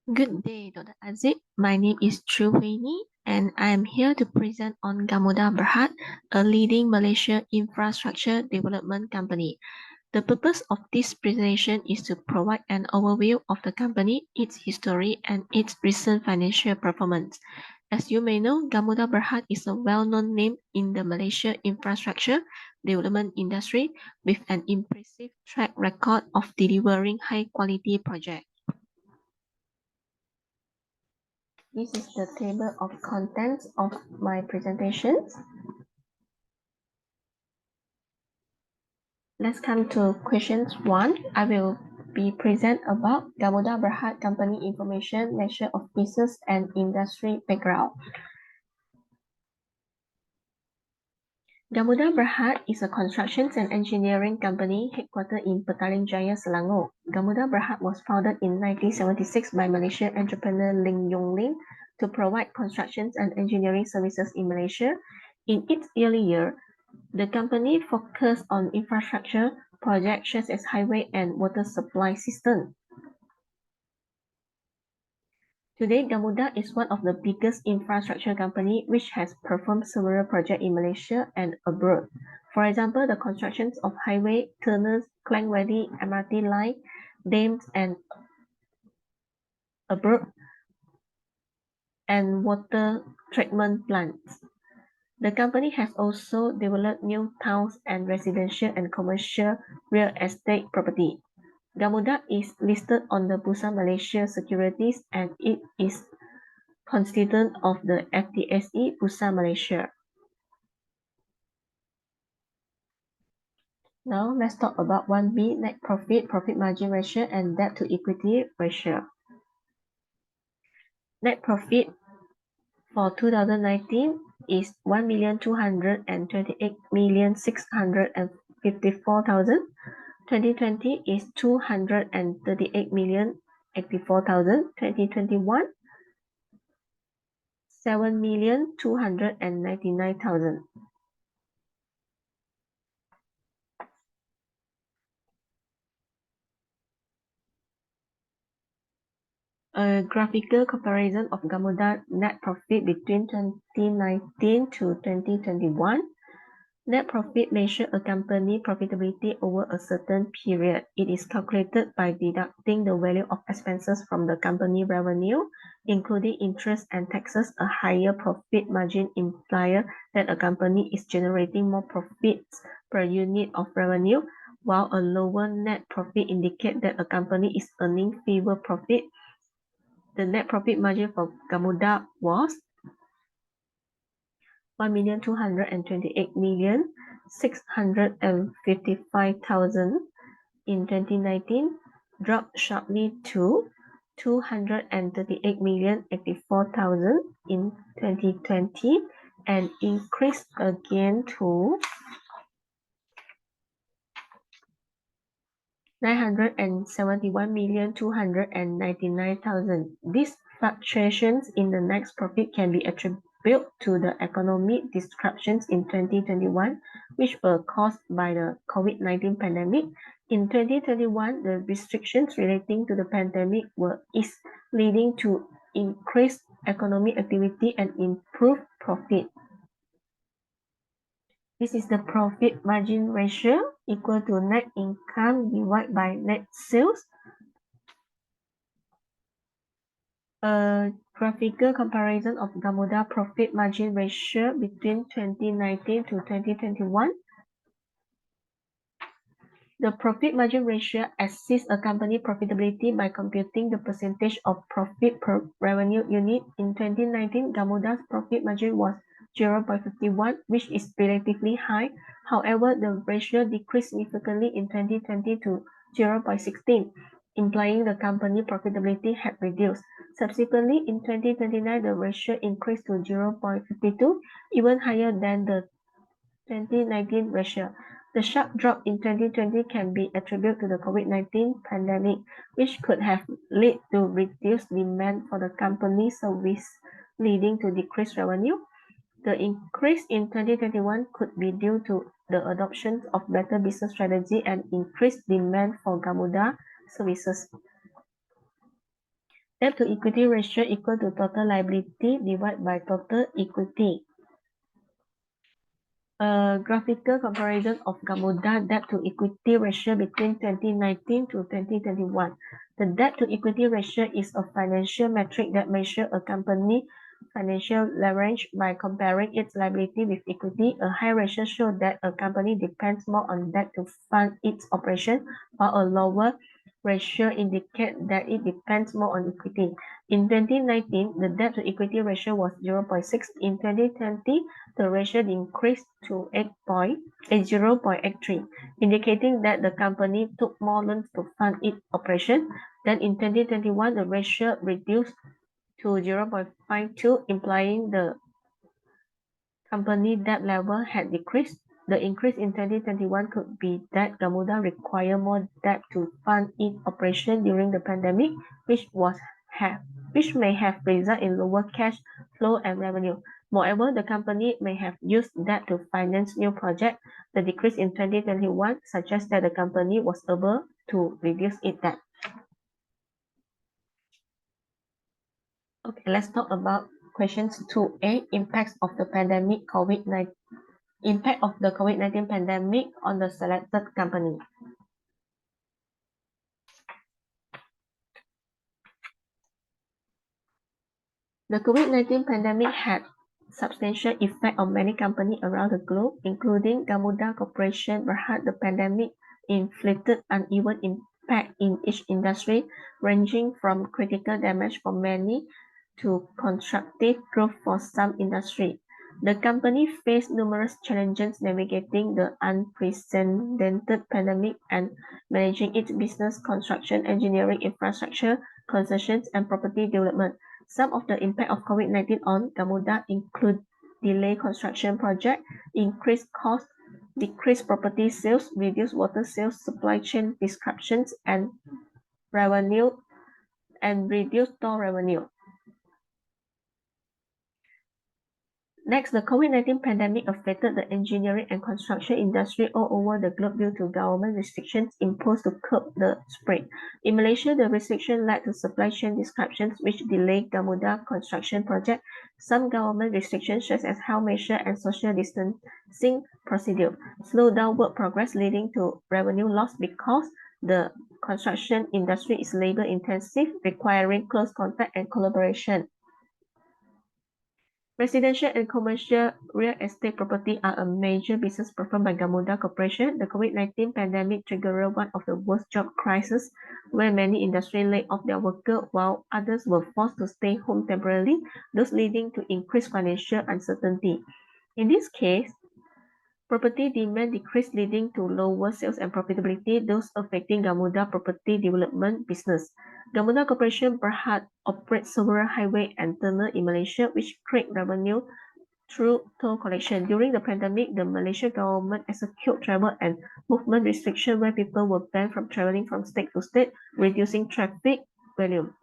Good day, Dr. Aziz. My name is Chuhwini, and I am here to present on Gamuda Berhad, a leading Malaysia infrastructure development company. The purpose of this presentation is to provide an overview of the company, its history, and its recent financial performance. As you may know, Gamuda Berhad is a well-known name in the Malaysia infrastructure development industry with an impressive track record of delivering high-quality projects. This is the table of contents of my presentations. Let's come to questions 1. I will be present about Gamuda Berhad Company information, measure of business and industry background. Gamuda Berhad is a construction and engineering company headquartered in Petaling Jaya, Selangor. Gamuda Berhad was founded in 1976 by Malaysian entrepreneur Ling Yong Lin to provide construction and engineering services in Malaysia. In its early year, the company focused on infrastructure projects such as highway and water supply systems. Today, Gamuda is one of the biggest infrastructure companies which has performed several projects in Malaysia and abroad. For example, the construction of highway, tunnels, Klang-ready MRT line, dams, and abroad, and water treatment plants. The company has also developed new towns and residential and commercial real estate property. Gamuda is listed on the Bursa Malaysia Securities and it is constituent of the FTSE Bursa Malaysia. Now let's talk about 1B, net profit, profit margin ratio, and debt to equity ratio. Net profit for 2019 is 1,228,654,000. 2020 is 238,084,000. 2021, 7,299,000. A graphical comparison of Gamuda net profit between 2019 to 2021. Net profit measures a company profitability over a certain period. It is calculated by deducting the value of expenses from the company revenue, including interest and taxes. A higher profit margin implies that a company is generating more profits per unit of revenue, while a lower net profit indicates that a company is earning fewer profit. The net profit margin for Gamuda was 1,228,655,000 in 2019, dropped sharply to 238,084,000 in 2020, and increased again to 971,299,000. These fluctuations in the net profit can be attributed to the economic disruptions in 2021, which were caused by the COVID-19 pandemic. In 2021, the restrictions relating to the pandemic were eased, leading to increased economic activity and improved profit. This is the profit margin ratio equal to net income divided by net sales. A graphical comparison of Gamuda profit margin ratio between 2019 to 2021. The profit margin ratio assists a company profitability by computing the percentage of profit per revenue unit. In 2019, Gamuda's profit margin was 0.51, which is relatively high. However, the ratio decreased significantly in 2020 to 0.16, implying the company profitability had reduced. Subsequently, in 2029, the ratio increased to 0.52, even higher than the 2019 ratio. The sharp drop in 2020 can be attributed to the COVID-19 pandemic, which could have led to reduced demand for the company's service, leading to decreased revenue. The increase in 2021 could be due to the adoption of better business strategy and increased demand for Gamuda services. Debt to equity ratio equal to total liability divided by total equity. A graphical comparison of Gamuda debt to equity ratio between 2019 to 2021. The debt to equity ratio is a financial metric that measures a company's financial leverage by comparing its liability with equity. A high ratio shows that a company depends more on debt to fund its operation, while a lower ratio indicates that it depends more on equity. In 2019, the debt to equity ratio was 0.6. In 2020, the ratio increased to 0.83, indicating that the company took more loans to fund its operation. Then in 2021, the ratio reduced to 0.52, implying the company debt level had decreased. The increase in 2021 could be that Gamuda required more debt to fund its operation during the pandemic, which may have resulted in lower cash flow and revenue. Moreover, the company may have used debt to finance new projects. The decrease in 2021 suggests that the company was able to reduce its debt. Okay, let's talk about questions 2A, impacts of the COVID-19 pandemic on the selected company. The COVID-19 pandemic had substantial effect on many companies around the globe, including Gamuda Corporation. Perhaps the pandemic inflicted uneven impact in each industry, ranging from critical damage for many to constructive growth for some industries. The company faced numerous challenges navigating the unprecedented pandemic and managing its business, construction, engineering, infrastructure, concessions, and property development. Some of the impact of COVID-19 on Gamuda include delayed construction projects, increased costs, decreased property sales, reduced water sales, supply chain disruptions, and reduced store revenue. Next, the COVID-19 pandemic affected the engineering and construction industry all over the globe due to government restrictions imposed to curb the spread. In Malaysia, the restriction led to supply chain disruptions which delayed Gamuda construction project. Some government restrictions, such as health measures and social distancing procedure, slowed down work progress, leading to revenue loss because the construction industry is labor-intensive, requiring close contact and collaboration. Residential and commercial real estate property are a major business performed by Gamuda Corporation. The COVID-19 pandemic triggered one of the worst job crises, where many industries laid off their workers while others were forced to stay home temporarily, thus leading to increased financial uncertainty. In this case, property demand decreased, leading to lower sales and profitability, thus affecting Gamuda property development business. Gamuda Corporation perhaps operates several highway and tunnel in Malaysia, which create revenue through toll collection. During the pandemic, the Malaysian government executed travel and movement restrictions where people were banned from traveling from state to state, reducing traffic volume.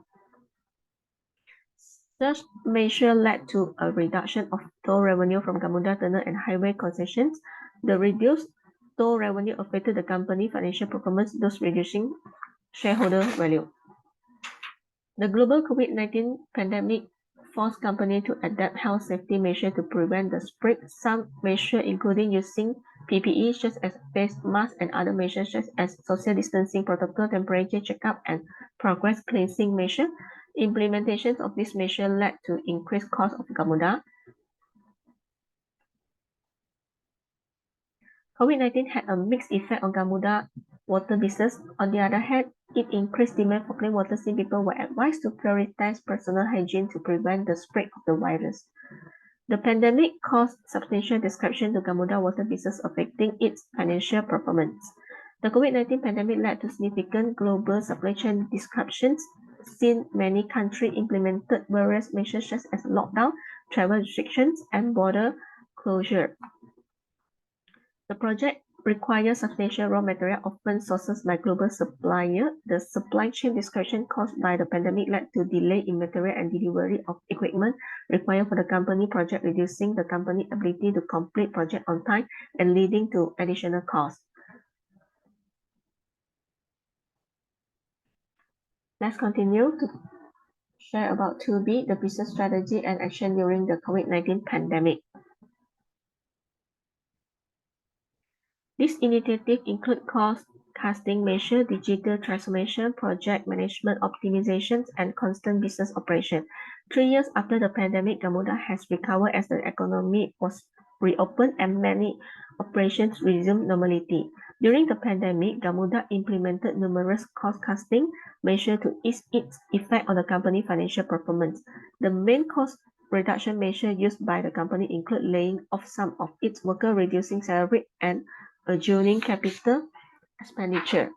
Such measure led to a reduction of toll revenue from Gamuda tunnel and highway concessions. The reduced toll revenue affected the company's financial performance, thus reducing shareholder value. The global COVID-19 pandemic forced companies to adapt health safety measures to prevent the spread. Some measures, including using PPE, such as face masks, and other measures such as social distancing protocol, temperature checkup, and progress cleansing measures. Implementations of this measure led to increased costs of Gamuda. COVID-19 had a mixed effect on Gamuda water business. On the other hand, it increased demand for clean water since people were advised to prioritize personal hygiene to prevent the spread of the virus. The pandemic caused substantial disruption to Gamuda water business, affecting its financial performance. The COVID-19 pandemic led to significant global supply chain disruptions, since many countries implemented various measures such as lockdown, travel restrictions, and border closure. The project requires substantial raw material, often sourced by global suppliers. The supply chain disruption caused by the pandemic led to delay in material and delivery of equipment required for the company project, reducing the company's ability to complete project on time and leading to additional costs. Let's continue. share about 2B, the business strategy and action during the COVID-19 pandemic. This initiative include cost-cutting measures, digital transformation, project management optimizations, and constant business operation. 3 years after the pandemic, Gamuda has recovered as the economy was reopened and many operations resumed normality. During the pandemic, Gamuda implemented numerous cost-cutting measures to ease its effect on the company's financial performance. The main cost reduction measures used by the company include laying off some of its workers, reducing salary, and adjourning capital expenditure.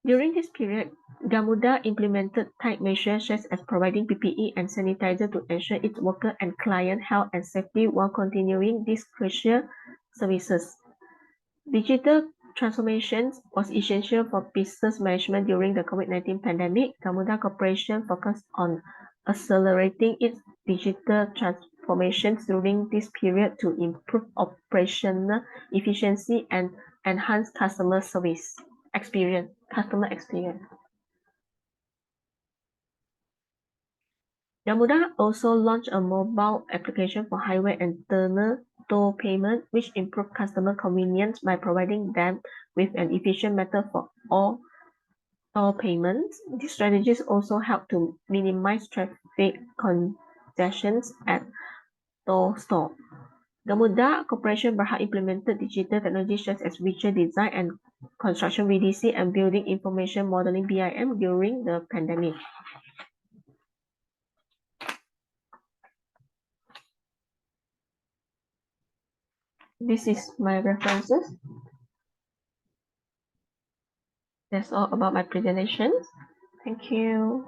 During this period, Gamuda implemented tight measures such as providing PPE and sanitizer to ensure its worker and client health and safety while continuing these crucial services. Digital transformation was essential for business management during the COVID-19 pandemic. Gamuda Corporation focused on accelerating its digital transformations during this period to improve operational efficiency and enhance customer experience. Gamuda also launched a mobile application for highway and tunnel toll payment, which improved customer convenience by providing them with an efficient method for all toll payments. These strategies also help to minimize traffic congestions at toll stop. Gamuda Corporation Berhad implemented digital technologies such as visual design and construction VDC and building information modeling BIM during the pandemic. This is my references. That's all about my presentation. Thank you.